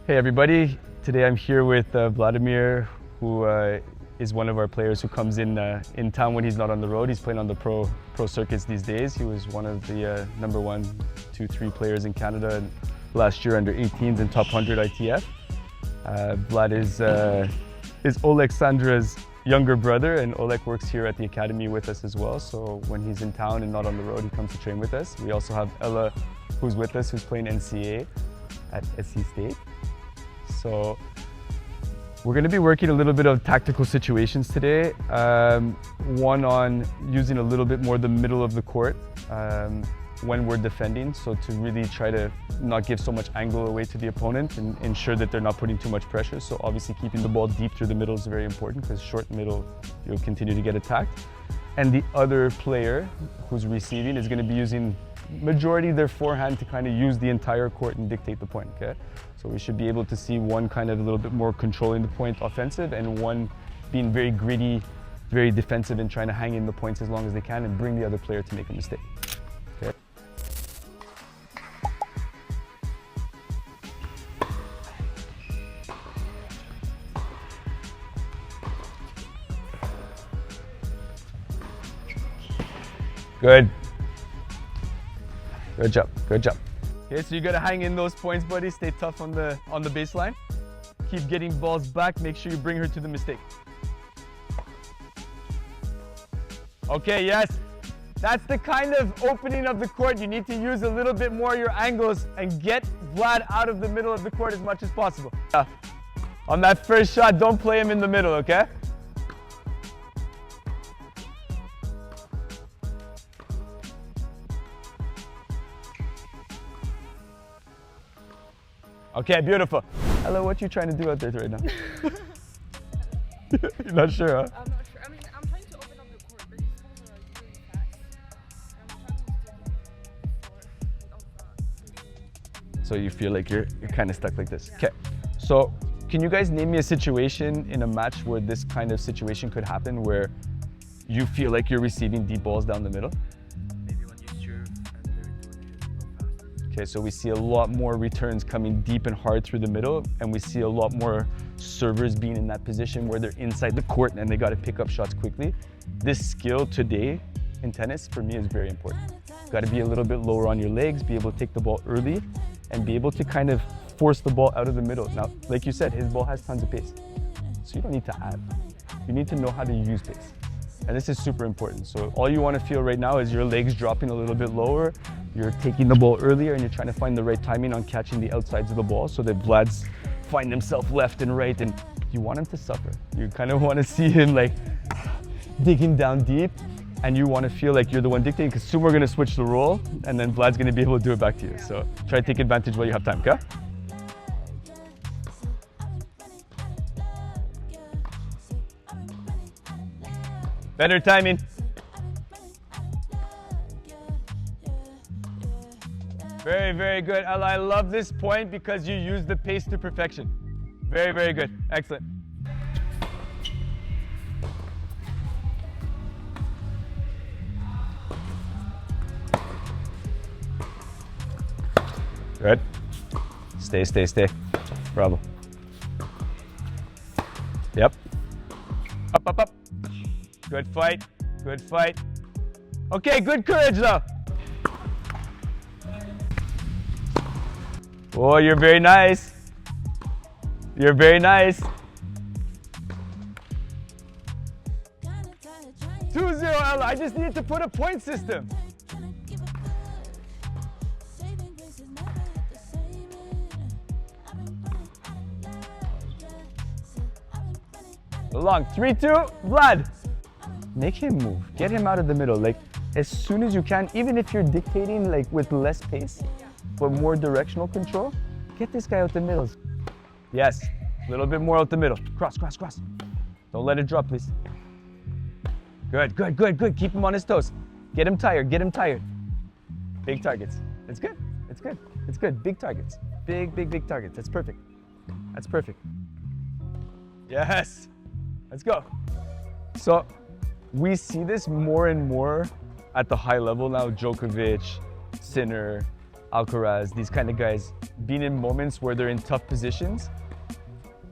Hey everybody, today I'm here with Vlodymyr, who is one of our players who comes in town when he's not on the road. He's playing on the pro circuits these days. He was one of the number 1, 2, 3 players in Canada last year under 18s and top 100 ITF. Vlad is Oleksandra's younger brother, and Olek works here at the academy with us as well. So when he's in town and not on the road, he comes to train with us. We also have Ella, who's with us, who's playing NCAA at SC State. So we're going to be working a little bit of tactical situations today. One on using a little bit more the middle of the court when we're defending. So to really try to not give so much angle away to the opponent and ensure that they're not putting too much pressure. So obviously keeping the ball deep through the middle is very important, because short middle, you'll continue to get attacked. And the other player who's receiving is going to be using majority of their forehand to kind of use the entire court and dictate the point, okay? So we should be able to see one kind of a little bit more controlling the point offensive, and one being very gritty, very defensive and trying to hang in the points as long as they can and bring the other player to make a mistake, okay? Good. Good job, good job. Okay, so you gotta hang in those points, buddy. Stay tough on the baseline. Keep getting balls back. Make sure you bring her to the mistake. Okay, yes. That's the kind of opening of the court. You need to use a little bit more of your angles and get Vlad out of the middle of the court as much as possible. On that first shot, don't play him in the middle, okay? Okay, beautiful. Hello, what you trying to do out there right now? You're not sure, huh? I'm not sure. I mean, I'm trying to open up the court, but these balls are really fast. I'm trying to stick without that. So you feel like you're kind of stuck like this. Okay. So can you guys name me a situation in a match where this kind of situation could happen, where you feel like you're receiving deep balls down the middle? Okay, so we see a lot more returns coming deep and hard through the middle, and we see a lot more servers being in that position where they're inside the court and they got to pick up shots quickly. This skill today in tennis for me is very important. You've got to be a little bit lower on your legs, be able to take the ball early, and be able to kind of force the ball out of the middle. Now, like you said, his ball has tons of pace, so you don't need to add. You need to know how to use pace. And this is super important. So all you want to feel right now is your legs dropping a little bit lower, you're taking the ball earlier, and you're trying to find the right timing on catching the outsides of the ball so that Vlad's find himself left and right, and you want him to suffer. You kind of want to see him like digging down deep, and you want to feel like you're the one dictating, because soon we're going to switch the role, and then Vlad's going to be able to do it back to you. So try to take advantage while you have time, okay? Better timing. Very, very good. Ella, I love this point because you use the pace to perfection. Very, very good. Excellent. Good. Stay, stay, stay. Bravo. Yep. Up, up, up. Good fight. Good fight. Okay, good courage though. Oh, you're very nice. You're very nice. 2-0, Ella. I just need to put a point system. Long. 3-2, Vlad. Make him move. Get him out of the middle. Like, as soon as you can, even if you're dictating like with less pace, but more directional control, get this guy out the middle. Yes, a little bit more out the middle. Cross, cross, cross. Don't let it drop, please. Good, good, good, good. Keep him on his toes. Get him tired, get him tired. Big targets. It's good, it's good, it's good. Big targets. Big, big, big targets. That's perfect. That's perfect. Yes, let's go. So we see this more and more at the high level now. Djokovic, Sinner, Alcaraz, these kind of guys, being in moments where they're in tough positions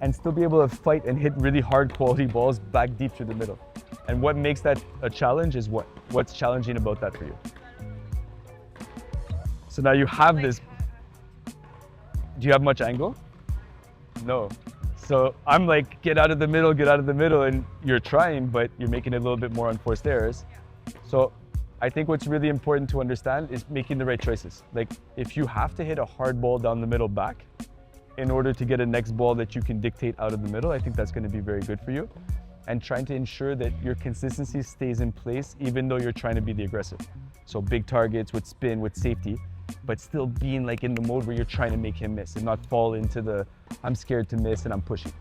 and still be able to fight and hit really hard quality balls back deep through the middle. And what makes that a challenge is what? What's challenging about that for you? So now you have this. Do you have much angle? No. So I'm like, get out of the middle, and you're trying, but you're making it a little bit more unforced errors. So I think what's really important to understand is making the right choices. Like if you have to hit a hard ball down the middle back in order to get a next ball that you can dictate out of the middle, I think that's going to be very good for you. And trying to ensure that your consistency stays in place even though you're trying to be the aggressive. So big targets with spin, with safety, but still being like in the mode where you're trying to make him miss and not fall into the I'm scared to miss and I'm pushing.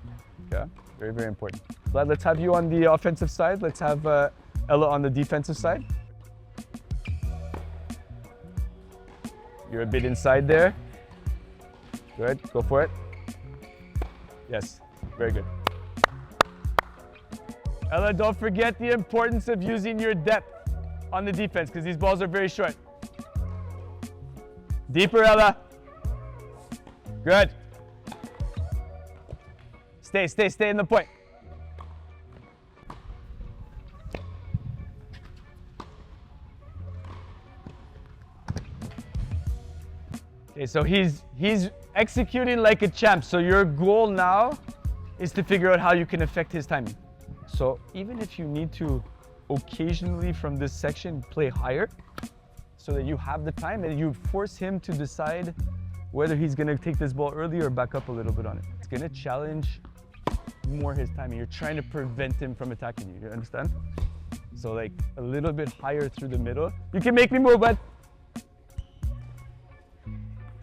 Okay, very, very important. Vlad, let's have you on the offensive side. Let's have Ella on the defensive side. You're a bit inside there. Good, go for it. Yes, very good. Ella, don't forget the importance of using your depth on the defense because these balls are very short. Deeper, Ella. Good. Stay in the point. Okay, so he's executing like a champ. So your goal now is to figure out how you can affect his timing. So even if you need to occasionally from this section play higher so that you have the time and you force him to decide whether he's going to take this ball early or back up a little bit on it. It's going to challenge more his timing. You're trying to prevent him from attacking you. You understand? So like a little bit higher through the middle. You can make me move, bud.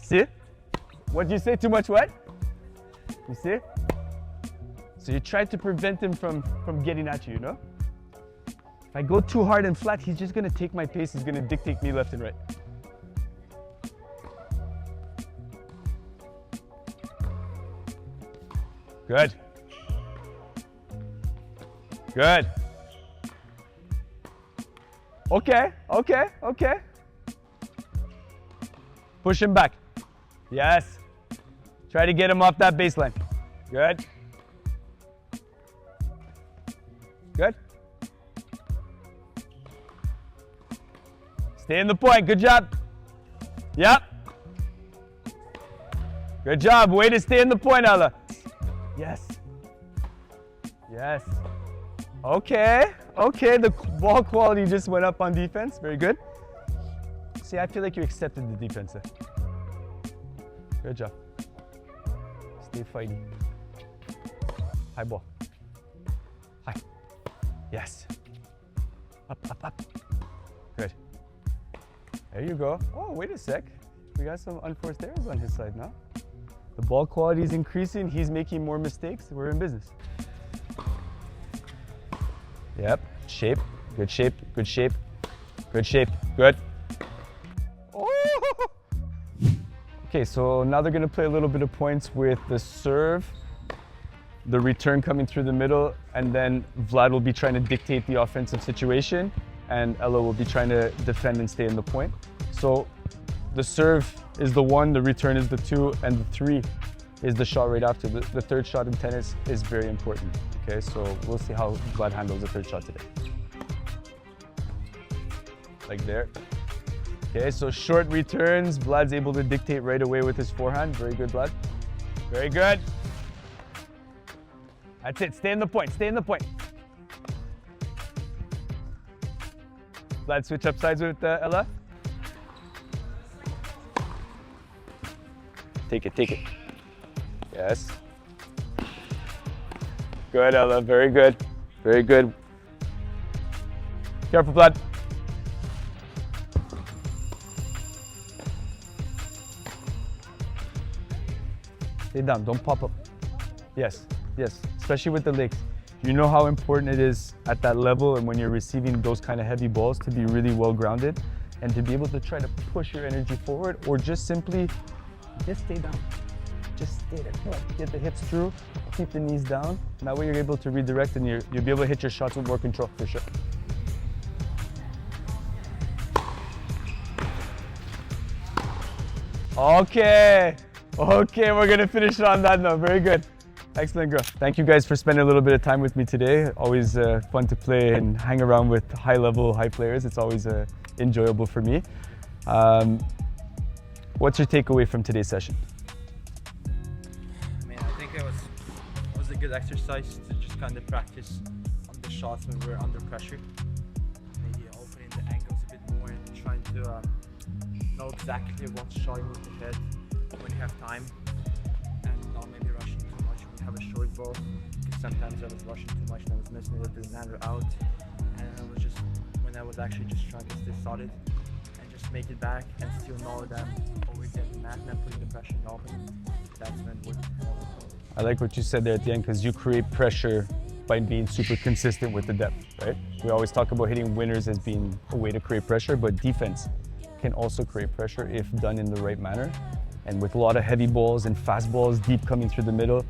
See? What do you say? Too much what? You see? So you try to prevent him from getting at you, you know? If I go too hard and flat, he's just gonna take my pace. He's gonna dictate me left and right. Good. Good. Okay. Push him back. Yes. Try to get him off that baseline. Good. Good. Stay in the point. Good job. Yep. Good job. Way to stay in the point, Ella. Yes. Yes. Okay. The ball quality just went up on defense. Very good. See, I feel like you accepted the defense there. Good job. Stay fighting. High ball. High. Yes. Up. Good. There you go. Oh, wait a sec. We got some unforced errors on his side now. The ball quality is increasing. He's making more mistakes. We're in business. Yep. Shape. Good shape. Good. Oh! Okay, so now they're going to play a little bit of points with the serve, the return coming through the middle, and then Vlad will be trying to dictate the offensive situation, and Ella will be trying to defend and stay in the point. So the serve is the 1, the return is the 2, and the 3 is the shot right after. The third shot in tennis is very important. Okay, so we'll see how Vlad handles the third shot today. Like there. Okay, so short returns. Vlad's able to dictate right away with his forehand. Very good, Vlad. Very good. That's it. Stay in the point. Vlad, switch up sides with Ella. Take it. Yes. Good, Ella. Very good. Careful, Vlad. Stay down, don't pop up. Yes, especially with the legs. You know how important it is at that level and when you're receiving those kind of heavy balls to be really well grounded and to be able to try to push your energy forward or just simply just stay down. Just stay there. Come on. Get the hips through, keep the knees down. That way you're able to redirect and you'll be able to hit your shots with more control for sure. Okay. Okay, we're gonna finish it on that note. Very good. Excellent, girl. Thank you guys for spending a little bit of time with me today. Always fun to play and hang around with high players. It's always enjoyable for me. What's your takeaway from today's session? I mean, I think it was a good exercise to just kind of practice on the shots when we're under pressure. Maybe opening the angles a bit more and trying to know exactly what shot you need to hit when you have time, and not maybe rushing too much when you have a short ball, because sometimes I was rushing too much and I was missing it with the natter out, and it was just when I was actually just trying to stay solid and just make it back and still know that over getting the mat and then putting the pressure in the open, that's when it worked. I like what you said there at the end, because you create pressure by being super consistent with the depth, right? We always talk about hitting winners as being a way to create pressure, but defense can also create pressure if done in the right manner. And with a lot of heavy balls and fast balls deep coming through the middle,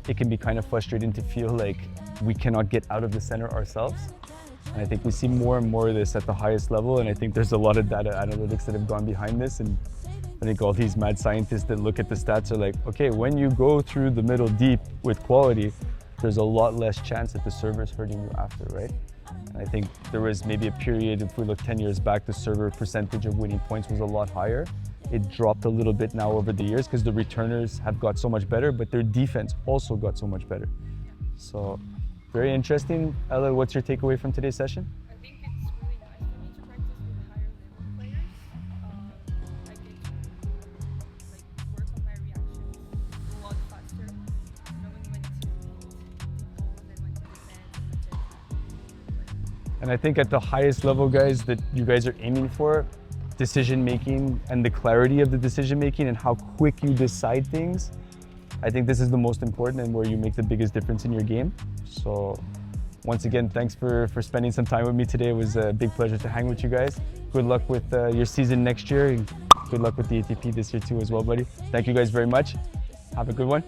it can be kind of frustrating to feel like we cannot get out of the center ourselves. And I think we see more and more of this at the highest level, and I think there's a lot of data analytics that have gone behind this, and I think all these mad scientists that look at the stats are like, okay, when you go through the middle deep with quality, there's a lot less chance that the server's hurting you after, right? And I think there was maybe a period, if we look 10 years back, the server percentage of winning points was a lot higher. It dropped a little bit now over the years because the returners have got so much better, but their defense also got so much better. So, very interesting. Ella, what's your takeaway from today's session? I think it's really nice for me to practice with higher level players. I get to work on my reactions a lot faster, knowing when to hit the ball and then when to defend. And I think at the highest level, guys, that you guys are aiming for, decision making and the clarity of the decision making and how quick you decide things, I think this is the most important and where you make the biggest difference in your game. So once again, thanks for spending some time with me today. It was a big pleasure to hang with you guys. Good luck with your season next year, and good luck with the ATP this year too as well, buddy. Thank you guys very much. Have a good one.